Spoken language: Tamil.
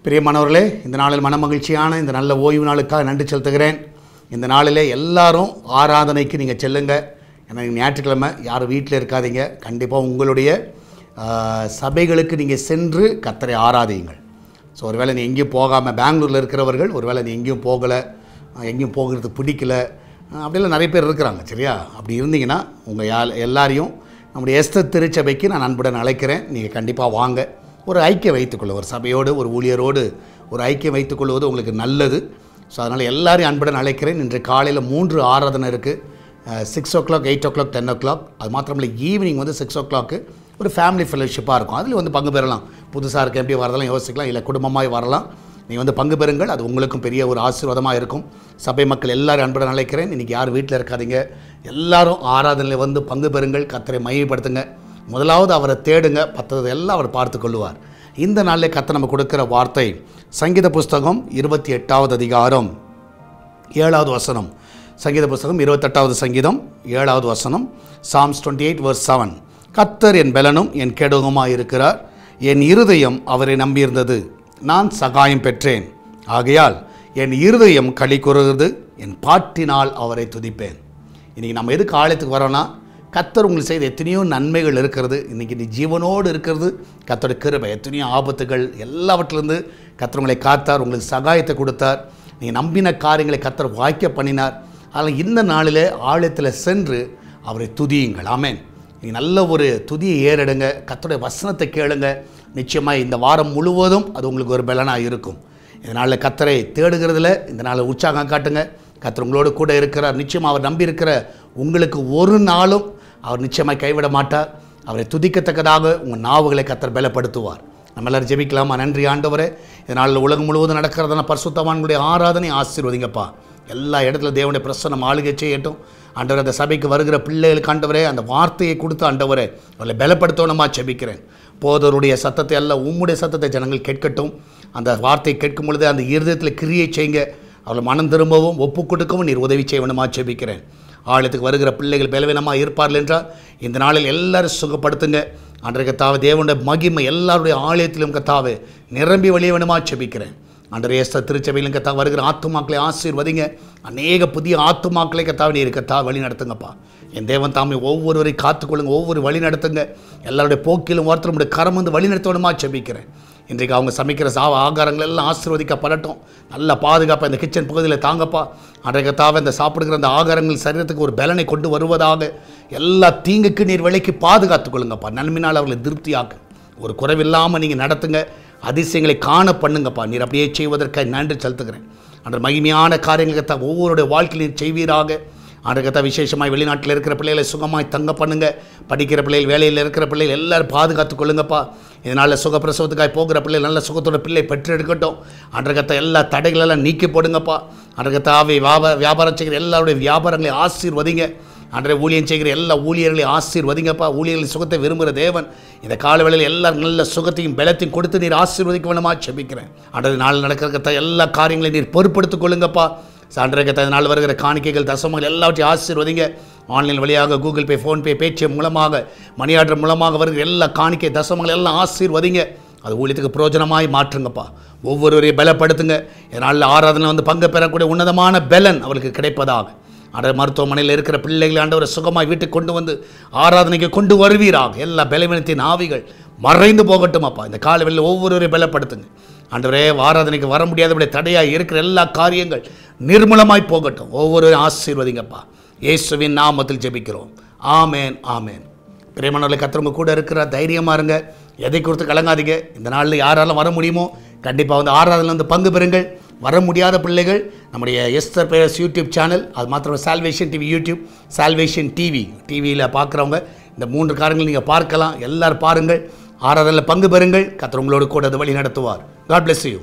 பிரியமானவர்களே, இந்த நாளில் மனமகிழ்ச்சியான இந்த நல்ல ஓய்வு நாளுக்காக நன்றி செலுத்துகிறேன். இந்த நாளிலே எல்லாரும் ஆராதனைக்கு நீங்கள் செல்லுங்க. ஏன்னா ஞாயிற்றுக்கிழமை யாரும் வீட்டில் இருக்காதீங்க. கண்டிப்பாக உங்களுடைய சபைகளுக்கு நீங்கள் சென்று கர்த்தரை ஆராதியுங்கள். ஸோ ஒருவேளை நீ எங்கேயும் போகாமல் பெங்களூரில் இருக்கிறவர்கள், ஒருவேளை நீ எங்கேயும் போகலை, எங்கேயும் போகிறது பிடிக்கல, அப்படிலாம் நிறைய பேர் இருக்கிறாங்க. சரியா? அப்படி இருந்தீங்கன்னா உங்கள் எல்லாரையும் நம்முடைய எஸ்தர் திருச்சபைக்கு நான் அன்புடன் அழைக்கிறேன். நீங்கள் கண்டிப்பாக வாங்க. ஒரு ஐக்கியம் வைத்துக்கொள்ள, ஒரு சபையோடு ஒரு ஊழியரோடு ஒரு ஐக்கியம் வைத்துக்கொள்வது உங்களுக்கு நல்லது. ஸோ அதனால் எல்லாரையும் அன்புடன் அழைக்கிறேன். இன்று காலையில் 3 ஆராதனை இருக்குது. 6 o'clock, 8 o'clock, 10 o'clock. அது மாத்திரமில்லை, ஈவினிங் 6 o'clock ஒரு ஃபேமிலி ஃபெலோஷிப்பாக இருக்கும். அதில் பங்கு பெறலாம். புதுசாக இருக்க எப்படி வரதெல்லாம் யோசிக்கலாம், இல்லை குடும்பமாக வரலாம். நீங்கள் பங்கு பெறுங்கள். அது உங்களுக்கும் பெரிய ஒரு ஆசீர்வாதமாக இருக்கும். சபை மக்கள் எல்லாரும் அன்புடன் அழைக்கிறேன். இன்றைக்கி யாரும் வீட்டில் இருக்காதீங்க, எல்லாரும் ஆராதனையில் பங்கு பெறுங்கள். கர்த்தரை மகிமைப்படுத்துங்க. முதலாவது அவரை தேடுங்க, மற்றது எல்லாம் அவர் பார்த்து கொள்ளுவார். இந்த நாளில் கர்த்தர் நம்ம கொடுக்குற வார்த்தை சங்கீத புஸ்தகம் 28வது அதிகாரம் 7வது வசனம். சங்கீத புஸ்தகம் 28வது சங்கீதம் 7வது வசனம். Psalms 28 verse 7. கர்த்தர் என் பெலனும் என் கேடகமுமாய் இருக்கிறார். என் இருதயம் அவரை நம்பியிருந்தது, நான் சகாயம் பெற்றேன். ஆகையால் என் இருதயம் களி கூறுகிறது, என் பாட்டினால் அவரை துதிப்பேன். இன்றைக்கி நம்ம எதுக்கு ஆலயத்துக்கு வரோன்னா, கர்த்தர் உங்களுக்கு செய்த எத்தனையோ நன்மைகள் இருக்கிறது. இன்றைக்கி நீ ஜீவனோடு இருக்கிறது கர்த்தருடைய கிருபை. எத்தனையோ ஆபத்துகள் எல்லாவற்றிலிருந்து கர்த்தர் உங்களை காத்தார், உங்களுக்கு சகாயத்தை கொடுத்தார். நீங்கள் நம்பின காரியங்களை கர்த்தர் வாய்க்க பண்ணினார். அதனால் இந்த நாளில் ஆலயத்தில் சென்று அவரை துதியுங்கள். ஆமென். நீங்கள் நல்ல ஒரு துதியை ஏறெடுங்க, கர்த்தருடைய வசனத்தை கேளுங்க. நிச்சயமாக இந்த வாரம் முழுவதும் அது உங்களுக்கு ஒரு பலனாக இருக்கும். இதனால் கர்த்தரை தேடுகிறதுல இந்த நாளில் உற்சாகம் காட்டுங்க. கர்த்தர் உங்களோடு கூட இருக்கிறார். நிச்சயமாக அவர் நம்பி இருக்கிற உங்களுக்கு ஒரு நாளும் அவர் நிச்சயமாக கைவிட மாட்டார். அவரை துதிக்கத்தக்கதாக உங்கள் நாவுகளை கர்த்தர் பலப்படுத்துவார். நம்ம எல்லாரும் ஜெபிக்கலாமா? நன்றி ஆண்டவரே, இதனால் உலகம் முழுவதும் நடக்கிறதான பரிசுத்தவான்களுடைய ஆராதனை ஆசீர்வதிங்கப்பா. எல்லா இடத்துல தேவனுடைய பிரசன்னம் ஆளுகை செய்யட்டும். ஆண்டவரே, அந்த சபைக்கு வருகிற பிள்ளைகளுக்கு ஆண்டவரே அந்த வார்த்தையை கொடுத்து ஆண்டவரே அவளை பலப்படுத்தணுமா ஜெபிக்கிறேன். போதருடைய சத்தத்தை அல்ல, உம்முடைய சத்தத்தை ஜனங்கள் கேட்கட்டும். அந்த வார்த்தையை கேட்கும் பொழுது அந்த இருதயத்தில் கிரியை செய்யுங்க. அவளை மனம் திரும்பவும் ஒப்பு கொடுக்கவும் நீர் உதவி செய்யணுமா ஜெபிக்கிறேன். ஆலயத்துக்கு வருகிற பிள்ளைகள் பலவீனமாக இருப்பார்கள் என்றால் இந்த நாளில் எல்லாரும் சுகப்படுத்துங்க. அன்றைய கர்த்தாவே, தேவனுடைய மகிமை எல்லாருடைய ஆலயத்திலும் கர்த்தாவே நிரம்பி வழிய வேணுமா ஜெபிக்கிறேன். அன்றைய எஸ்தர் திருச்சபையிலும் கர்த்தாவே வருகிற ஆத்துமாக்களை ஆசீர்வதிங்க. அநேக புதிய ஆத்துமாக்களை கர்த்தாவே நீர் கர்த்தாவே வழி நடத்துங்கப்பா. என் தேவன் தாமே ஒவ்வொருவரை காத்துக்கொள்ளுங்க, ஒவ்வொரு வழி நடத்துங்க. எல்லாருடைய போக்கிலும் ஒருத்தருடைய கரம் வழி நடத்தணுமா ஜெபிக்கிறேன். இன்றைக்கு அவங்க சமைக்கிற ஆகாரங்கள் எல்லாம் ஆசீர்வதிக்கப்படட்டும். நல்ல பாதுகாப்பாக இந்த கிச்சன் பகுதியில் தாங்கப்பா. அன்றைய கர்த்தாவே இந்த சாப்பிடுகிற அந்த ஆகாரங்கள் சரீரத்துக்கு ஒரு பலனை கொண்டு வருவதாக எல்லா தீங்குக்கு நீர் விலைக்கு பாதுகாத்துக் கொள்ளுங்கப்பா. நன்மையினால் அவர்களை திருப்தியாக்கு. ஒரு குறைவில்லாமல் நீங்கள் நடத்துங்க. அதிசயங்களை காண பண்ணுங்கப்பா. நீர் அப்படியே செய்வதற்காக நன்றி செலுத்துகிறேன். அன்ற மகிமையான காரியங்களை ஒவ்வொருடைய வாழ்க்கையில் நீர் செய்வீராக. ஆண்டகத்தா விசேஷமாக வெளிநாட்டில் இருக்கிற பிள்ளைகளை சுகமாய் தங்க பண்ணுங்க. படிக்கிற பிள்ளைகள், வேலையில் இருக்கிற பிள்ளைகள் எல்லாரும் பாதுகாத்து கொள்ளுங்கப்பா. இதனால் சுகப்பிரசவத்துக்காக போகிற பிள்ளைகள் நல்ல சுகத்தோட பிள்ளை பெற்றெடுக்கட்டும். ஆண்டகத்தா எல்லா தடைகளெல்லாம் நீக்கி போடுங்கப்பா. ஆண்டகத்தாவே வியாபாரம் செய்கிற எல்லாருடைய வியாபாரங்களை ஆசீர்வதிங்க. அன்றைய ஊழியம் செய்கிற எல்லா ஊழியர்களையும் ஆசீர்வதிங்கப்பா. ஊழியர்களின் சுகத்தை விரும்புகிற தேவன் இந்த காலவேளையில் எல்லாரும் நல்ல சுகத்தையும் பலத்தையும் கொடுத்து நீர் ஆசீர்வதிக்க வேணுமா ஜெபிக்கிறேன். அன்றைய நாள் நடக்கிற எல்லா காரியங்களையும் நீர் பொறுப்படுத்திக் கொள்ளுங்கப்பா. சான்றகத்தை நாள் வருகிற காணிக்கைகள், தசமங்கள் எல்லாவற்றையும் ஆசீர்வதிங்க. ஆன்லைன் வழியாக கூகுள் பே, ஃபோன்பே, பேடிஎம் மூலமாக, மணி ஆர்டர் மூலமாக வருகிற எல்லா காணிக்கை தசமங்கள் எல்லாம் ஆசீர்வதிங்க. அது ஊழியத்துக்கு பிரயோஜனமாய் மாற்றுங்கப்பா. ஒவ்வொருவரையும் பலப்படுத்துங்க. இதனால் ஆராதனை பங்கு பெறக்கூடிய உன்னதமான பலன் அவர்களுக்கு கிடைப்பதாக. அன்றைய மருத்துவமனையில் இருக்கிற பிள்ளைகளை ஆண்டவரை சுகமாய் வீட்டுக்கு கொண்டு வந்து ஆராதனைக்கு கொண்டு வருவீராக. எல்லா பலவீனத்தின் ஆவிகள் மறைந்து போகட்டும் அப்பா. இந்த காலவெளியில் ஒவ்வொருவரையும் பலப்படுத்துங்க. ஆண்டவரே, ஆராதனைக்கு வர முடியாதபடி தடையாக இருக்கிற எல்லா காரியங்கள் நிர்மூலமாய் போகட்டும். ஒவ்வொருவரையும் ஆசீர்வதிங்கப்பா. இயேசுவின் நாமத்தில் ஜெபிக்கிறோம். ஆமேன், ஆமேன். பிரியமானவர்களே, கர்த்தர் கூட இருக்கிற தைரியமாக இருங்க. எதை குறித்து கலங்காதீங்க. இந்த நாளில் யாராலும் வர முடியுமோ கண்டிப்பாக ஆராதனையில் பங்கு பெறுங்கள். வர முடியாத பிள்ளைகள் நம்முடைய எஸ்தர் பேரஸ் யூடியூப் சேனல், அது மாத்திரம் சால்வேஷன் டிவி யூடியூப், சால்வேஷன் டிவியில் பார்க்குறவங்க இந்த 3 காரியங்கள் நீங்கள் பார்க்கலாம். எல்லோரும் பாருங்கள், ஆராதனையில் பங்கு பெறுங்கள். கர்த்தர் உங்களோடு கூட அது வழி நடத்துவார். God bless you.